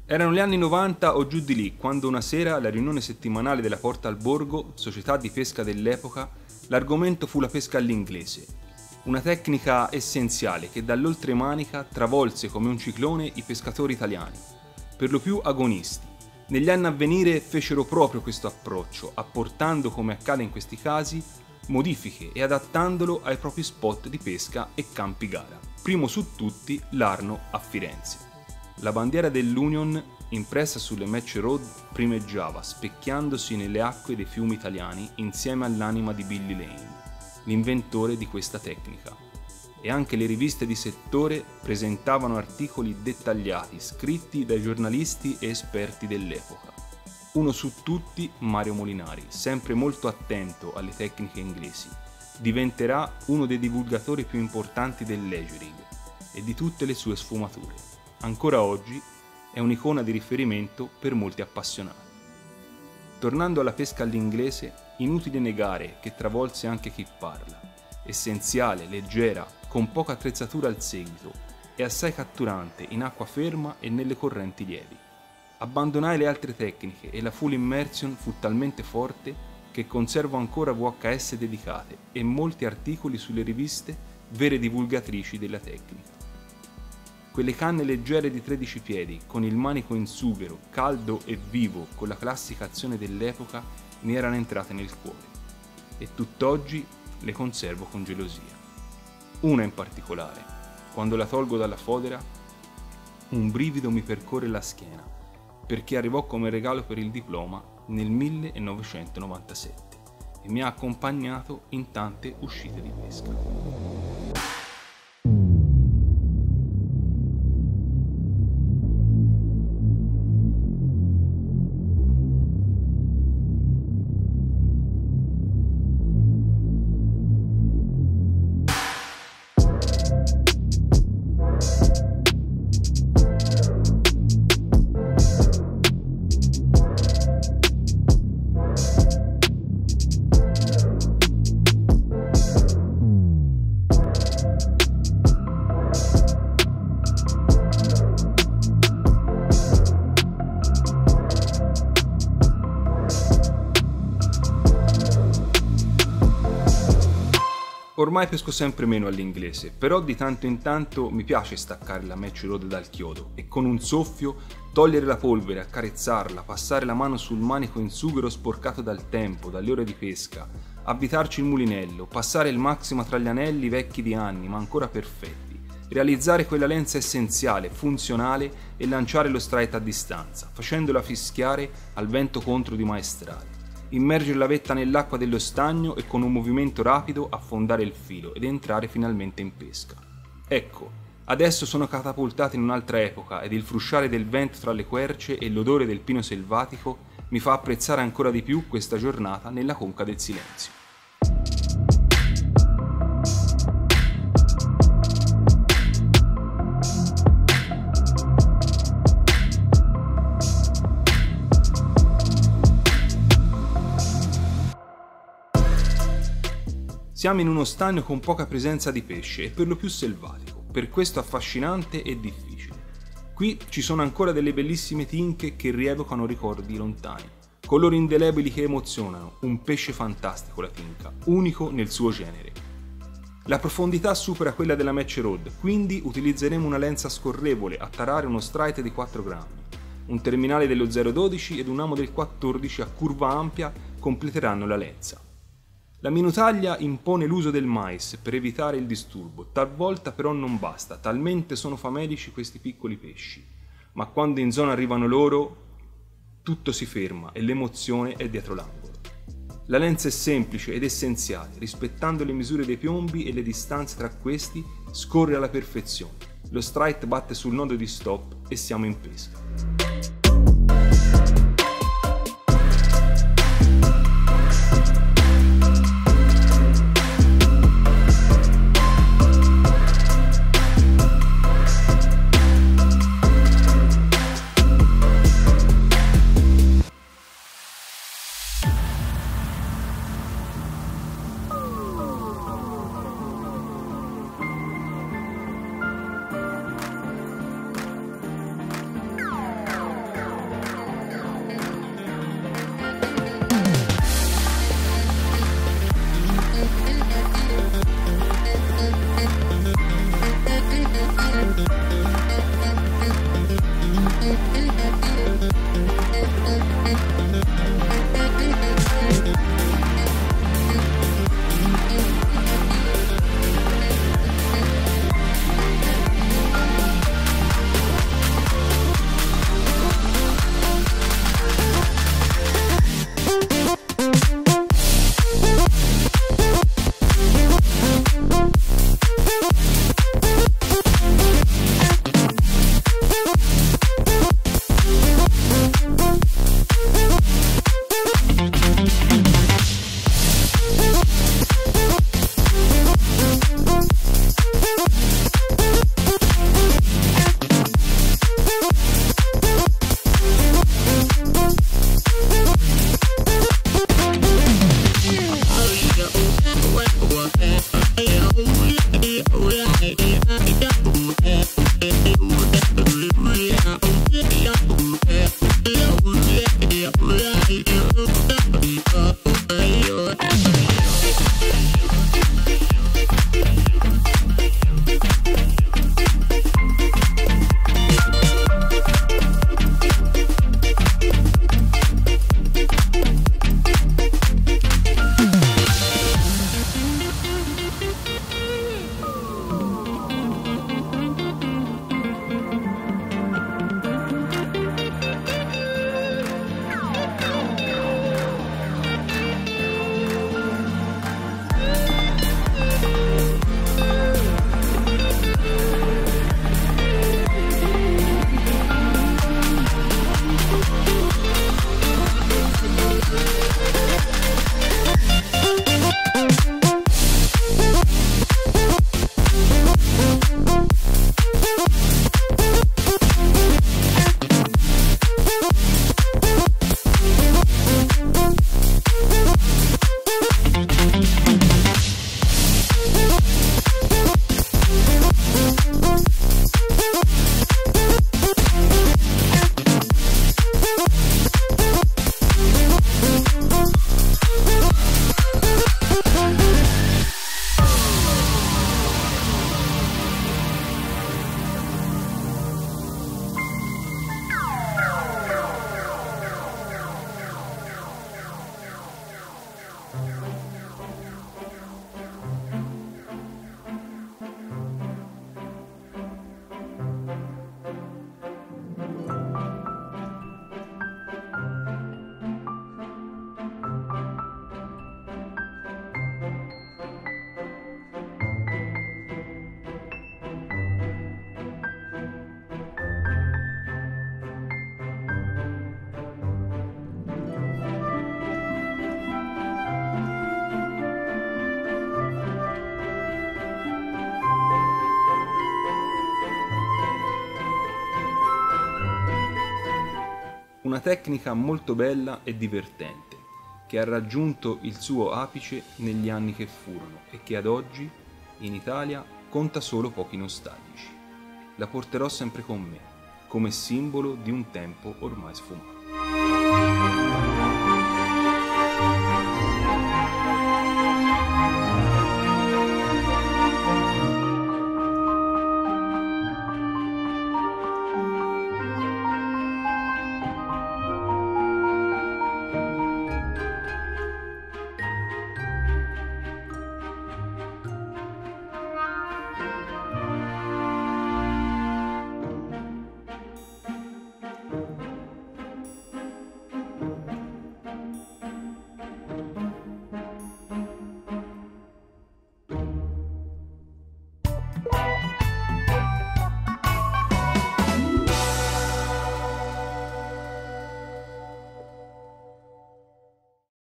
Erano gli anni 90 o giù di lì, quando una sera, alla riunione settimanale della Porta al Borgo, società di pesca dell'epoca, l'argomento fu la pesca all'inglese. Una tecnica essenziale che dall'oltremanica travolse come un ciclone i pescatori italiani, per lo più agonisti. Negli anni a venire fecero proprio questo approccio, apportando, come accade in questi casi, modifiche e adattandolo ai propri spot di pesca e campi gara. Primo su tutti l'Arno a Firenze. La bandiera dell'Union, impressa sulle Match Rod, primeggiava, specchiandosi nelle acque dei fiumi italiani insieme all'anima di Billy Lane, l'inventore di questa tecnica. E anche le riviste di settore presentavano articoli dettagliati, scritti dai giornalisti e esperti dell'epoca. Uno su tutti, Mario Molinari, sempre molto attento alle tecniche inglesi, diventerà uno dei divulgatori più importanti del ledgering e di tutte le sue sfumature. Ancora oggi è un'icona di riferimento per molti appassionati. Tornando alla pesca all'inglese, inutile negare che travolse anche chi parla. Essenziale, leggera, con poca attrezzatura al seguito e assai catturante in acqua ferma e nelle correnti lievi. Abbandonai le altre tecniche e la full immersion fu talmente forte che conservo ancora VHS dedicate e molti articoli sulle riviste vere divulgatrici della tecnica. Quelle canne leggere di 13 piedi, con il manico in sughero, caldo e vivo, con la classica azione dell'epoca, mi erano entrate nel cuore e tutt'oggi le conservo con gelosia. Una in particolare, quando la tolgo dalla fodera, un brivido mi percorre la schiena, perché arrivò come regalo per il diploma nel 1997 e mi ha accompagnato in tante uscite di pesca. Ormai pesco sempre meno all'inglese, però di tanto in tanto mi piace staccare la Match Rod dal chiodo e con un soffio togliere la polvere, accarezzarla, passare la mano sul manico in sughero sporcato dal tempo, dalle ore di pesca, avvitarci il mulinello, passare il maxima tra gli anelli vecchi di anni ma ancora perfetti, realizzare quella lenza essenziale, funzionale e lanciare lo strike a distanza, facendola fischiare al vento contro di maestrale. Immergere la vetta nell'acqua dello stagno e con un movimento rapido affondare il filo ed entrare finalmente in pesca. Ecco, adesso sono catapultato in un'altra epoca ed il frusciare del vento tra le querce e l'odore del pino selvatico mi fa apprezzare ancora di più questa giornata nella conca del silenzio. Siamo in uno stagno con poca presenza di pesce e per lo più selvatico, per questo affascinante e difficile. Qui ci sono ancora delle bellissime tinche che rievocano ricordi lontani, colori indelebili che emozionano, un pesce fantastico la tinca, unico nel suo genere. La profondità supera quella della Match Rod, quindi utilizzeremo una lenza scorrevole a tarare uno strike di 4 grammi. Un terminale dello 0,12 ed un amo del 14 a curva ampia completeranno la lenza. La minutaglia impone l'uso del mais per evitare il disturbo, talvolta però non basta, talmente sono famelici questi piccoli pesci. Ma quando in zona arrivano loro, tutto si ferma e l'emozione è dietro l'angolo. La lenza è semplice ed essenziale, rispettando le misure dei piombi e le distanze tra questi, scorre alla perfezione. Lo strike batte sul nodo di stop e siamo in pesca. Una tecnica molto bella e divertente, che ha raggiunto il suo apice negli anni che furono e che ad oggi, in Italia, conta solo pochi nostalgici. La porterò sempre con me, come simbolo di un tempo ormai sfumato.